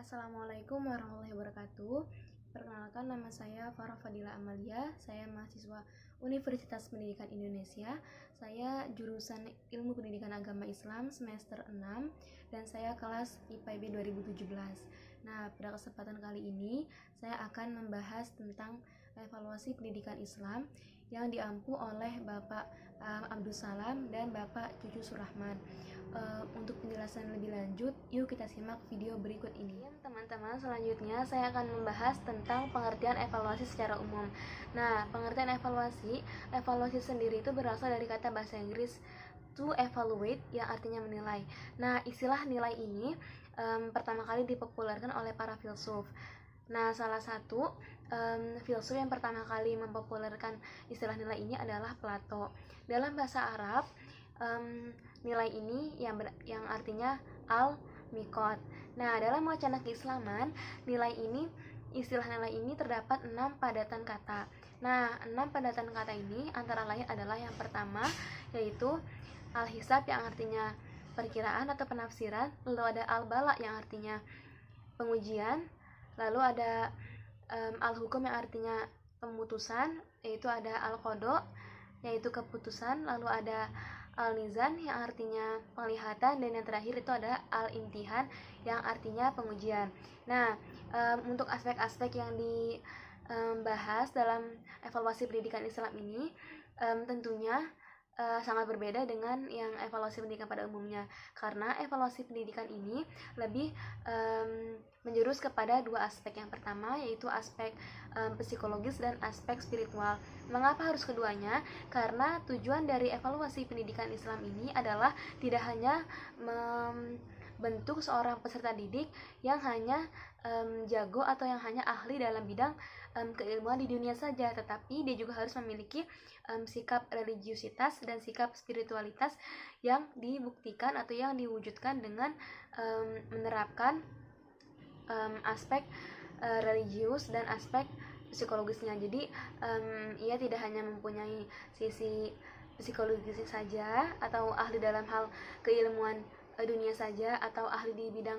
Assalamualaikum warahmatullahi wabarakatuh. Perkenalkan, nama saya Farah Fadila Amalia. Saya mahasiswa Universitas Pendidikan Indonesia. Saya jurusan Ilmu Pendidikan Agama Islam semester 6 dan saya kelas IPB 2017. Nah, pada kesempatan kali ini saya akan membahas tentang evaluasi pendidikan Islam yang diampu oleh Bapak Abdul Salam dan Bapak Cucu Surahman. Untuk penjelasan lebih lanjut, yuk kita simak video berikut ini. Teman-teman, selanjutnya saya akan membahas tentang pengertian evaluasi secara umum. Nah, pengertian evaluasi sendiri itu berasal dari kata bahasa Inggris to evaluate, yang artinya menilai. Nah, istilah nilai ini pertama kali dipopulerkan oleh para filsuf. Nah, salah satu filsuf yang pertama kali mempopulerkan istilah nilai ini adalah Plato. Dalam bahasa Arab, nilai ini yang artinya al-miqat. Nah, dalam wacana keislaman, istilah nilai ini terdapat 6 padatan kata. Nah, 6 padatan kata ini antara lain adalah yang pertama yaitu al-hisab yang artinya perkiraan atau penafsiran, lalu ada al-bala yang artinya pengujian, lalu ada al-hukum yang artinya pemutusan, yaitu ada al-qada yaitu keputusan, lalu ada al-mizan yang artinya penglihatan, dan yang terakhir itu ada al-imtihan yang artinya pengujian. Nah, untuk aspek-aspek yang dibahas dalam evaluasi pendidikan Islam ini tentunya sangat berbeda dengan yang evaluasi pendidikan pada umumnya, karena evaluasi pendidikan ini lebih menjurus kepada dua aspek. Yang pertama yaitu aspek psikologis dan aspek spiritual. Mengapa harus keduanya? Karena tujuan dari evaluasi pendidikan Islam ini adalah tidak hanya membentuk seorang peserta didik yang hanya jago atau yang hanya ahli dalam bidang keilmuan di dunia saja, tetapi dia juga harus memiliki sikap religiusitas dan sikap spiritualitas yang dibuktikan atau yang diwujudkan dengan menerapkan aspek religius dan aspek psikologisnya. Jadi ia tidak hanya mempunyai sisi psikologisnya saja atau ahli dalam hal keilmuan dunia saja atau ahli di bidang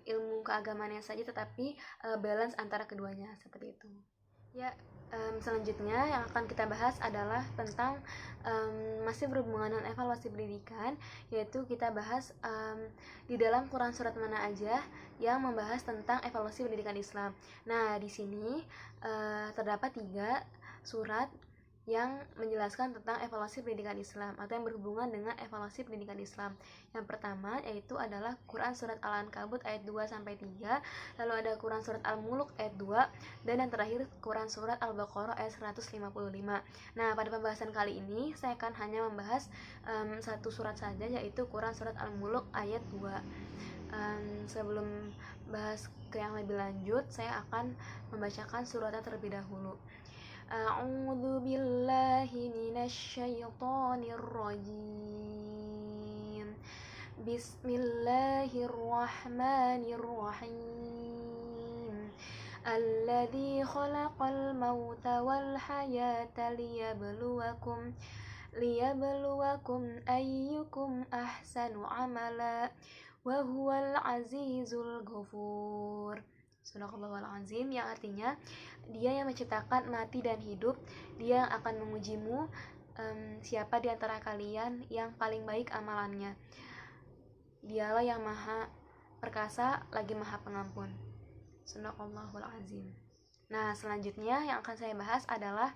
ilmu keagamaannya saja, tetapi balance antara keduanya, seperti itu. Selanjutnya yang akan kita bahas adalah tentang masih berhubungan dengan evaluasi pendidikan, yaitu kita bahas di dalam Quran surat mana aja yang membahas tentang evaluasi pendidikan Islam. Nah, di sini terdapat 3 surat yang menjelaskan tentang evaluasi pendidikan Islam atau yang berhubungan dengan evaluasi pendidikan Islam. Yang pertama yaitu adalah Quran surat Al-Ankabut ayat 2-3, lalu ada Quran surat Al-Mulk ayat 2, dan yang terakhir Quran surat Al-Baqarah ayat 155. Nah, pada pembahasan kali ini saya akan hanya membahas satu surat saja, yaitu Quran surat Al-Mulk ayat 2. Sebelum bahas ke yang lebih lanjut, saya akan membacakan suratnya terlebih dahulu. A'udzu billahi minasy syaithanir rajim. Bismillahirrahmanirrahim. Alladzi khalaqal mauta wal hayata liyabluwakum ayyukum ahsanu amala wa huwal azizul ghafur. Sadaqallahul azim, yang artinya Dia yang menciptakan mati dan hidup, Dia yang akan mengujimu siapa di antara kalian yang paling baik amalannya. Dialah yang maha perkasa lagi maha pengampun. Sadaqallahul azim. Nah, selanjutnya yang akan saya bahas adalah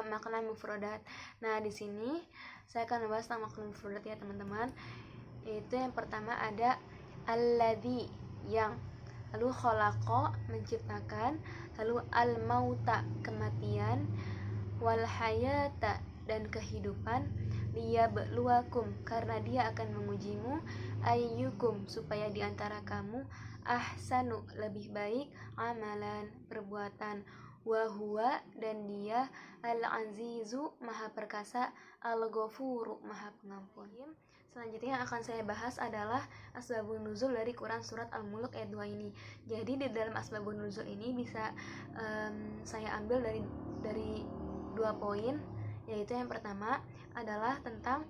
makna mufradat. Nah, di sini saya akan membahas tentang makna mufradat ya teman-teman. Yaitu yang pertama ada alladzi, yang, lalu khalaqa menciptakan, lalu al-mauta kematian, wal hayata dan kehidupan, liyabluwakum karena Dia akan mengujimu, ayyukum supaya di antara kamu, ahsanu lebih baik, amalan perbuatan, wa huwa dan Dia, al-azizu maha perkasa, al-ghafuru maha pengampun. Selanjutnya yang akan saya bahas adalah asbabun nuzul dari Quran surat Al-Mulk ayat 2 ini. Jadi di dalam asbabun nuzul ini bisa saya ambil dari 2 poin, yaitu yang pertama adalah tentang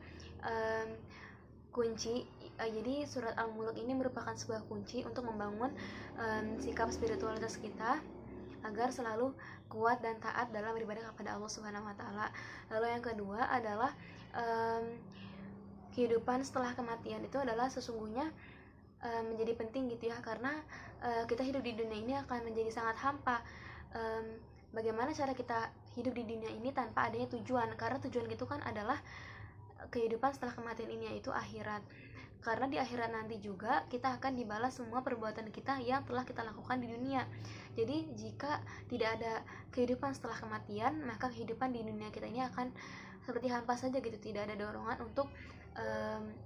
kunci Jadi surat Al-Mulk ini merupakan sebuah kunci untuk membangun sikap spiritualitas kita agar selalu kuat dan taat dalam beribadah kepada Allah Subhanahu wa taala. Lalu yang kedua adalah kehidupan setelah kematian itu adalah sesungguhnya menjadi penting gitu ya, karena kita hidup di dunia ini akan menjadi sangat hampa. Bagaimana cara kita hidup di dunia ini tanpa adanya tujuan, karena tujuan itu kan adalah kehidupan setelah kematian ini, yaitu akhirat. Karena di akhirat nanti juga kita akan dibalas semua perbuatan kita yang telah kita lakukan di dunia. Jadi jika tidak ada kehidupan setelah kematian, maka kehidupan di dunia kita ini akan seperti hampa saja gitu, tidak ada dorongan untuk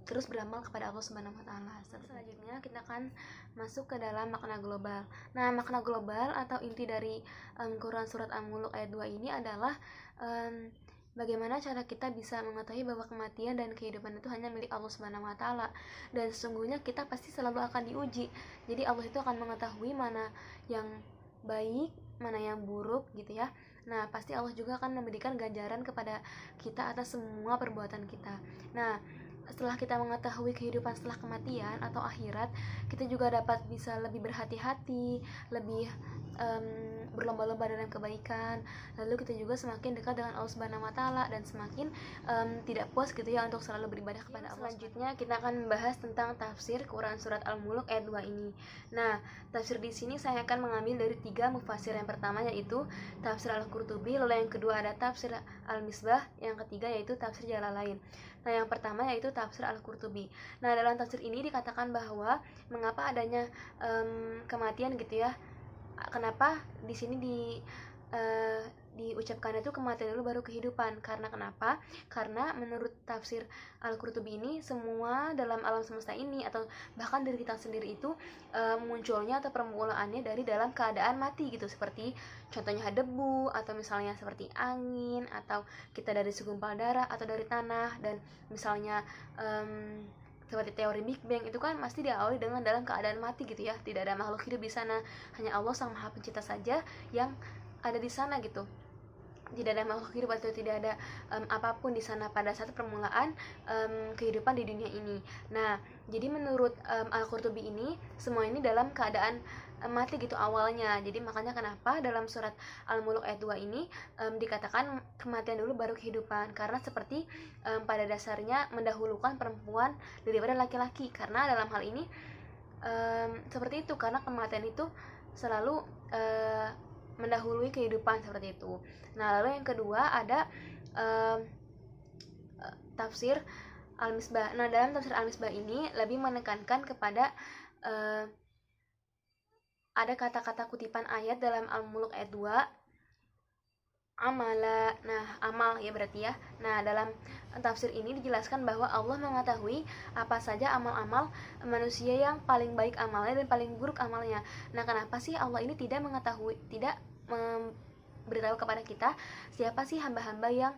terus beramal kepada Allah Subhanahu wa taala. Selanjutnya kita akan masuk ke dalam makna global. Nah, makna global atau inti dari Quran surat Al-Mulk ayat 2 ini adalah bagaimana cara kita bisa mengetahui bahwa kematian dan kehidupan itu hanya milik Allah Subhanahu wa taala, dan sesungguhnya kita pasti selalu akan diuji. Jadi Allah itu akan mengetahui mana yang baik, mana yang buruk gitu ya. Nah, pasti Allah juga akan memberikan ganjaran kepada kita atas semua perbuatan kita. Nah, setelah kita mengetahui kehidupan setelah kematian atau akhirat, kita juga dapat bisa lebih berhati-hati, lebih berlomba-lomba dalam kebaikan. Lalu kita juga semakin dekat dengan Allah Subhanahu wa taala dan semakin tidak puas gitu ya untuk selalu beribadah kepada Allah. Selanjutnya kita akan membahas tentang tafsir Quran surat Al-Mulk ayat 2 ini. Nah, tafsir di sini saya akan mengambil dari 3 mufassir. Yang pertama yaitu tafsir Al-Qurtubi, lalu yang kedua ada tafsir Al-Misbah, yang ketiga yaitu tafsir Jalalain. Nah, yang pertama yaitu tafsir Al-Qurtubi. Nah, dalam tafsir ini dikatakan bahwa mengapa adanya kematian gitu ya. Kenapa di sini diucapkan itu kematian dulu baru kehidupan? Karena kenapa? Karena menurut tafsir Al-Qurtubi ini, semua dalam alam semesta ini atau bahkan diri kita sendiri itu munculnya atau permulaannya dari dalam keadaan mati gitu, seperti contohnya debu, atau misalnya seperti angin, atau kita dari segumpal darah atau dari tanah, dan misalnya seperti teori Big Bang itu kan pasti diawali dengan dalam keadaan mati gitu ya, tidak ada makhluk hidup di sana, hanya Allah Sang Maha Pencipta saja yang ada di sana gitu. Tidak ada makhluk hidup atau tidak ada apapun di sana pada saat permulaan kehidupan di dunia ini. Nah, jadi menurut Al-Qurtubi ini, semua ini dalam keadaan mati gitu awalnya. Jadi makanya kenapa dalam surat Al-Mulk ayat 2 ini dikatakan kematian dulu baru kehidupan, karena seperti pada dasarnya mendahulukan perempuan daripada laki-laki. Karena dalam hal ini seperti itu, karena kematian itu selalu mendahului kehidupan, seperti itu. Nah, lalu yang kedua ada tafsir Al-Misbah. Nah, dalam tafsir Al-Misbah ini lebih menekankan kepada ada kata-kata kutipan ayat dalam Al-Mulk ayat 2, amala. Nah, amal ya berarti ya. Nah, dalam tafsir ini dijelaskan bahwa Allah mengetahui apa saja amal-amal manusia yang paling baik amalnya dan paling buruk amalnya. Nah, kenapa sih Allah ini tidak mengetahui, tidak beritahu kepada kita siapa sih hamba-hamba yang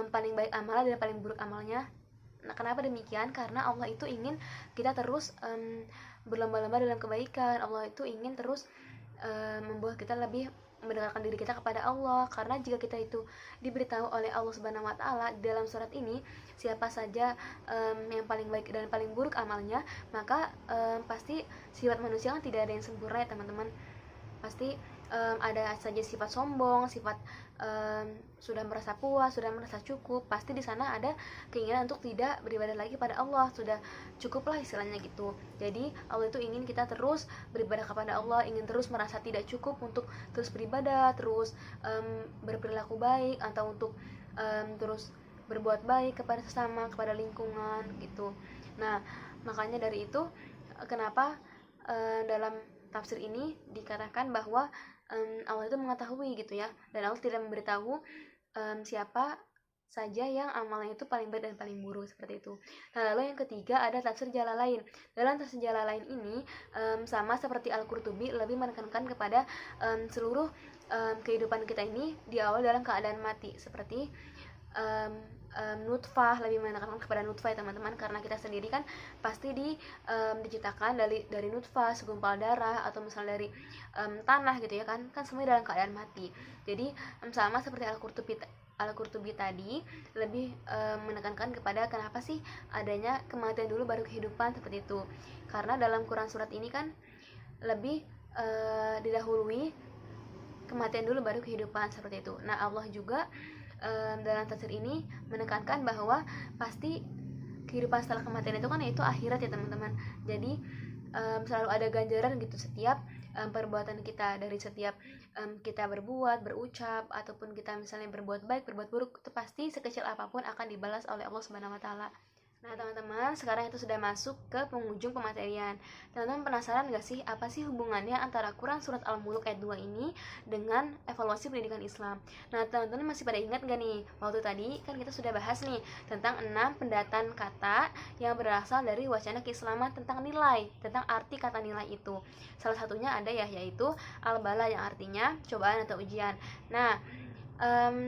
paling baik amalnya dan paling buruk amalnya? Nah, kenapa demikian? Karena Allah itu ingin kita terus berlomba-lomba dalam kebaikan. Allah itu ingin terus membuat kita lebih mendekatkan diri kita kepada Allah. Karena jika kita itu diberitahu oleh Allah Subhanahu wa taala dalam surat ini siapa saja yang paling baik dan paling buruk amalnya, maka pasti sifat manusia kan tidak ada yang sempurna ya teman-teman. Pasti ada saja sifat sombong, sifat sudah merasa puas, sudah merasa cukup. Pasti di sana ada keinginan untuk tidak beribadah lagi pada Allah, sudah cukuplah istilahnya gitu. Jadi Allah itu ingin kita terus beribadah kepada Allah, ingin terus merasa tidak cukup untuk terus beribadah, terus berperilaku baik, atau untuk terus berbuat baik kepada sesama, kepada lingkungan gitu. Nah, makanya dari itu kenapa dalam tafsir ini dikatakan bahwa Allah itu mengetahui gitu ya, dan Allah tidak memberitahu siapa saja yang amalnya itu paling baik dan paling buruk, seperti itu. Nah, lalu yang ketiga ada tafsir Jalalain. Dalam tafsir Jalalain ini sama seperti Al-Qurtubi, lebih menekankan kepada seluruh kehidupan kita ini di awal dalam keadaan mati, seperti nutfah, lebih menekankan kepada nutfah ya teman-teman, karena kita sendiri kan pasti diciptakan dari nutfah, segumpal darah, atau misalnya dari tanah gitu ya kan semuanya dalam keadaan mati. Jadi sama seperti Al-Qurtubi tadi lebih menekankan kepada kenapa sih adanya kematian dulu baru kehidupan seperti itu. Karena dalam Quran surat ini kan lebih didahului kematian dulu baru kehidupan seperti itu. Nah, Allah juga dalam tafsir ini menekankan bahwa pasti kehidupan setelah kematian itu kan yaitu akhirat ya teman-teman. Jadi selalu ada ganjaran gitu setiap perbuatan kita, dari setiap kita berbuat, berucap, ataupun kita misalnya berbuat baik, berbuat buruk, itu pasti sekecil apapun akan dibalas oleh Allah Subhanahu wa taala. Nah teman-teman, sekarang itu sudah masuk ke penghujung pematerian. Teman-teman penasaran gak sih apa sih hubungannya antara Quran Surat Al-Muluk ayat 2 ini dengan evaluasi pendidikan Islam? Nah teman-teman masih pada ingat gak nih, waktu tadi kan kita sudah bahas nih tentang 6 pendataan kata yang berasal dari wacana keislaman tentang nilai, tentang arti kata nilai itu. Salah satunya ada ya, yaitu al-bala yang artinya cobaan atau ujian. Nah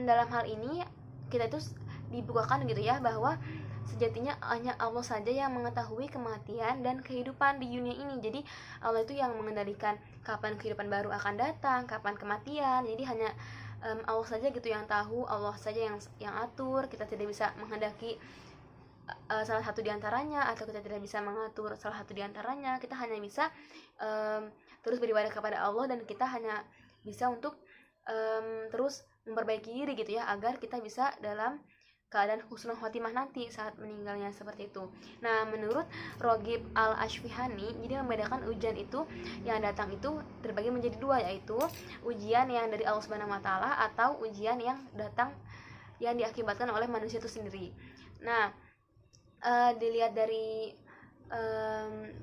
dalam hal ini kita itu dibukakan gitu ya, bahwa sejatinya hanya Allah saja yang mengetahui kematian dan kehidupan di dunia ini. Jadi Allah itu yang mengendalikan kapan kehidupan baru akan datang, kapan kematian. Jadi hanya Allah saja gitu yang tahu, Allah saja yang atur. Kita tidak bisa menghendaki salah satu diantaranya, atau kita tidak bisa mengatur salah satu diantaranya. Kita hanya bisa terus beribadah kepada Allah, dan kita hanya bisa untuk terus memperbaiki diri gitu ya, agar kita bisa dalam keadaan husnul khotimah nanti saat meninggalnya seperti itu. Nah, menurut Roghib Al-Ashfihani, jadi membedakan ujian itu yang datang itu terbagi menjadi dua, yaitu ujian yang dari Allah Subhanahu wa taala atau ujian yang datang yang diakibatkan oleh manusia itu sendiri. Nah, dilihat dari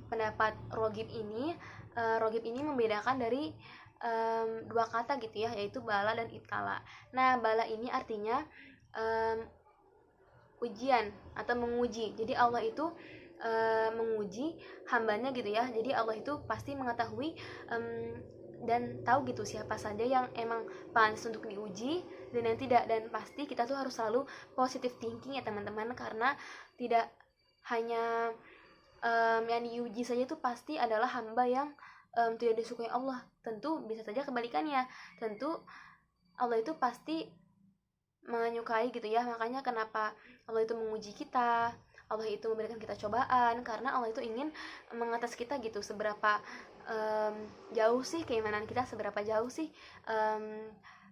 pendapat Roghib ini membedakan dari dua kata gitu ya, yaitu bala dan ibtala. Nah, bala ini artinya ujian atau menguji. Jadi Allah itu menguji hambanya gitu ya. Jadi Allah itu pasti mengetahui dan tahu gitu siapa saja yang emang pantas untuk diuji dan yang tidak. Dan pasti kita tuh harus selalu positive thinking ya teman-teman, karena tidak hanya yang diuji saja itu pasti adalah hamba yang tidak disukai Allah. Tentu bisa saja kebalikannya. Tentu Allah itu pasti menyukai gitu ya. Makanya kenapa Allah itu menguji kita, Allah itu memberikan kita cobaan, karena Allah itu ingin mengatas kita gitu, seberapa jauh sih keimanan kita, seberapa jauh sih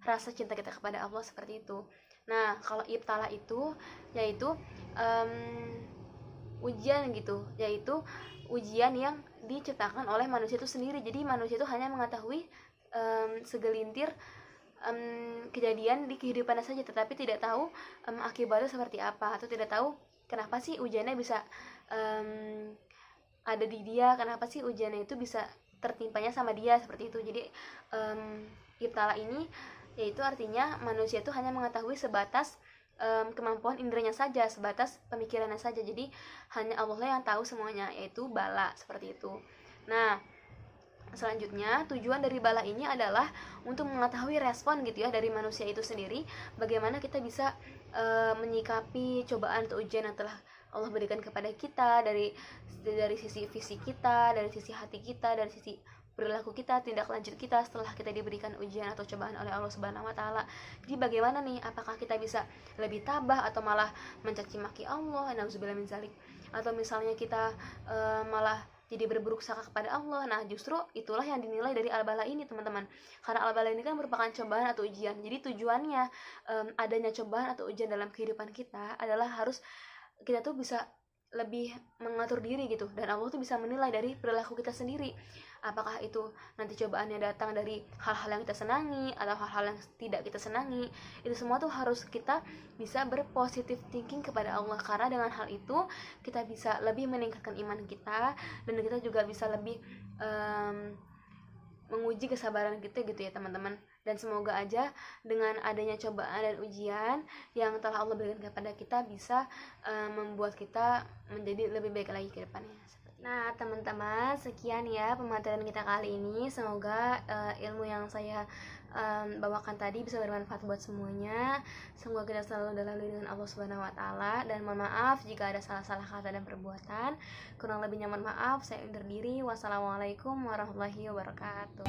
rasa cinta kita kepada Allah, seperti itu. Nah, kalau ibtala itu yaitu ujian gitu, yaitu ujian yang diciptakan oleh manusia itu sendiri. Jadi manusia itu hanya mengetahui segelintir kejadian di kehidupannya saja, tetapi tidak tahu akibatnya seperti apa, atau tidak tahu kenapa sih ujiannya bisa ada di dia, kenapa sih ujiannya itu bisa tertimpanya sama dia, seperti itu. Jadi ibtala ini yaitu artinya manusia itu hanya mengetahui sebatas kemampuan inderanya saja, sebatas pemikirannya saja. Jadi hanya Allah yang tahu semuanya, yaitu bala, seperti itu. Nah, selanjutnya tujuan dari bala ini adalah untuk mengetahui respon gitu ya dari manusia itu sendiri, bagaimana kita bisa menyikapi cobaan atau ujian yang telah Allah berikan kepada kita, dari sisi fisik kita, dari sisi hati kita, dari sisi perilaku kita, tindak lanjut kita setelah kita diberikan ujian atau cobaan oleh Allah Subhanahu wa taala. Jadi bagaimana nih, apakah kita bisa lebih tabah atau malah mencaci maki Allah, nauzubillah min zalik, atau misalnya kita malah jadi berburuk sangka kepada Allah. Nah, justru itulah yang dinilai dari al-bala ini, teman-teman. Karena al-bala ini kan merupakan cobaan atau ujian. Jadi tujuannya adanya cobaan atau ujian dalam kehidupan kita adalah harus kita tuh bisa lebih mengatur diri gitu, dan Allah tuh bisa menilai dari perilaku kita sendiri. Apakah itu nanti cobaannya datang dari hal-hal yang kita senangi atau hal-hal yang tidak kita senangi. Itu semua tuh harus kita bisa berpositif thinking kepada Allah, karena dengan hal itu kita bisa lebih meningkatkan iman kita, dan kita juga bisa lebih menguji kesabaran kita gitu ya teman-teman. Dan semoga aja dengan adanya cobaan dan ujian yang telah Allah berikan kepada kita bisa membuat kita menjadi lebih baik lagi ke depannya. Nah teman-teman, sekian ya pematerian kita kali ini. Semoga ilmu yang saya bawakan tadi bisa bermanfaat buat semuanya. Semoga kita selalu dalam lindungan Allah Subhanahu wa taala, dan mohon maaf jika ada salah-salah kata dan perbuatan. Kurang lebihnya mohon maaf. Saya undur diri. Wassalamualaikum warahmatullahi wabarakatuh.